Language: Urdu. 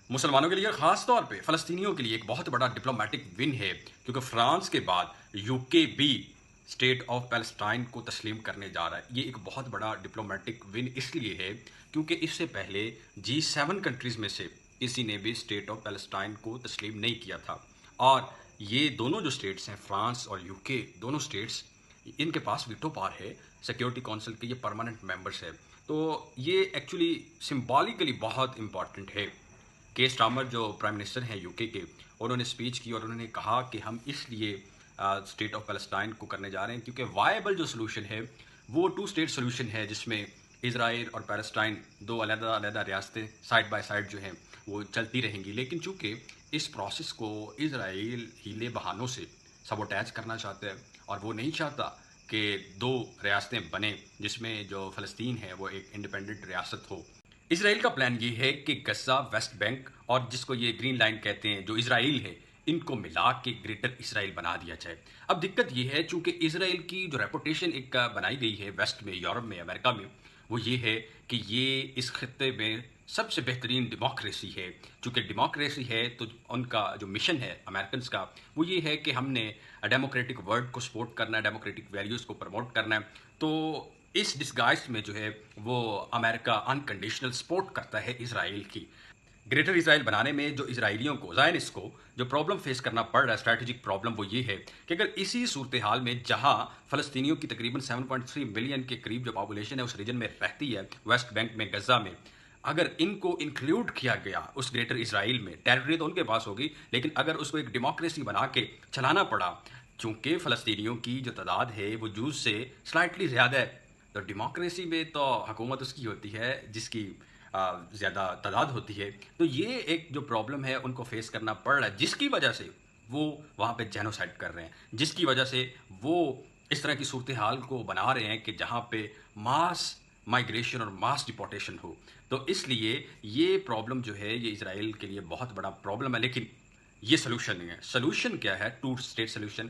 مسلمانوں کے لیے خاص طور پہ فلسطینیوں کے لیے ایک بہت بڑا ڈپلومیٹک ون ہے، کیونکہ فرانس کے بعد یو کے بھی اسٹیٹ آف پیلسٹائن کو تسلیم کرنے جا رہا ہے۔ یہ ایک بہت بڑا ڈپلومیٹک ون اس لیے ہے کیونکہ اس سے پہلے G7 کنٹریز میں سے کسی نے بھی اسٹیٹ آف پیلسٹائن کو تسلیم نہیں کیا تھا، اور یہ دونوں جو اسٹیٹس ہیں، فرانس اور یو کے، دونوں اسٹیٹس، ان کے پاس ویٹو پاور ہے، سیکیورٹی کونسل کے یہ پرماننٹ ممبرس ہے۔ تو یہ ایکچولی سمبولیکلی بہت امپورٹنٹ ہے۔ کے اسٹارمر جو پرائم منسٹر ہیں یو کے، انہوں نے اسپیچ کی اور انہوں نے کہا کہ ہم اس لیے اسٹیٹ آف پیلسٹائن کو کرنے جا رہے ہیں کیونکہ وائبل جو سلوشن ہے وہ 2 اسٹیٹ سلوشن ہے، جس میں اسرائیل اور پیلسٹائن دو علیحدہ علیحدہ ریاستیں سائڈ بائی سائڈ جو ہیں وہ چلتی رہیں گی، لیکن چونکہ اس پروسیس کو اسرائیل ہیلے بہانوں سے سبوٹیج کرنا چاہتا ہے اور وہ نہیں چاہتا کہ 2 ریاستیں بنیں جس میں جو فلسطین ہے وہ ایک انڈیپینڈنٹ ریاست ہو۔ اسرائیل کا پلان یہ ہے کہ غزہ، ویسٹ بینک اور جس کو یہ گرین لائن کہتے ہیں جو اسرائیل ہے، ان کو ملا کے گریٹر اسرائیل بنا دیا جائے۔ اب دقت یہ ہے چونکہ اسرائیل کی جو ریپوٹیشن ایک بنائی گئی ہے ویسٹ میں، یورپ میں، امریکہ میں، وہ یہ ہے کہ یہ اس خطے میں سب سے بہترین ڈیموکریسی ہے۔ چونکہ ڈیموکریسی ہے تو ان کا جو مشن ہے امریکنز کا وہ یہ ہے کہ ہم نے ڈیموکریٹک ورڈ کو سپورٹ کرنا ہے، ڈیموکریٹک ویلیوز کو پروموٹ کرنا ہے۔ تو اس ڈسگائز میں جو ہے وہ امریکہ انکنڈیشنل سپورٹ کرتا ہے اسرائیل کی۔ گریٹر اسرائیل بنانے میں جو اسرائیلیوں کو، زائنسٹ کو جو پرابلم فیس کرنا پڑ رہا ہے، اسٹریٹجک پرابلم، وہ یہ ہے کہ اگر اسی صورتحال میں جہاں فلسطینیوں کی تقریباً 7.3 ملین کے قریب جو پاپولیشن ہے اس ریجن میں رہتی ہے، ویسٹ بینک میں، غزہ میں، اگر ان کو انکلیوڈ کیا گیا اس گریٹر اسرائیل میں، ٹیریٹری تو ان کے پاس ہوگی لیکن اگر اس کو ایک ڈیموکریسی بنا کے چلانا پڑا، چونکہ فلسطینیوں کی جو تعداد ہے وہ جوز سے سلائٹلی زیادہ ہے، تو ڈیموکریسی میں تو حکومت اس کی ہوتی ہے جس کی زیادہ تعداد ہوتی ہے۔ تو یہ ایک جو پرابلم ہے ان کو فیس کرنا پڑ رہا ہے، جس کی وجہ سے وہ وہاں پہ جینوسائڈ کر رہے ہیں، جس کی وجہ سے وہ اس طرح کی صورتحال کو بنا رہے ہیں کہ جہاں پہ ماس مائگریشن اور ماس ڈپورٹیشن ہو۔ تو اس لیے یہ پرابلم جو ہے یہ اسرائیل کے لیے بہت بڑا پرابلم ہے، لیکن یہ سلوشن نہیں ہے۔ سلوشن کیا ہے؟ 2 اسٹیٹ سلوشن،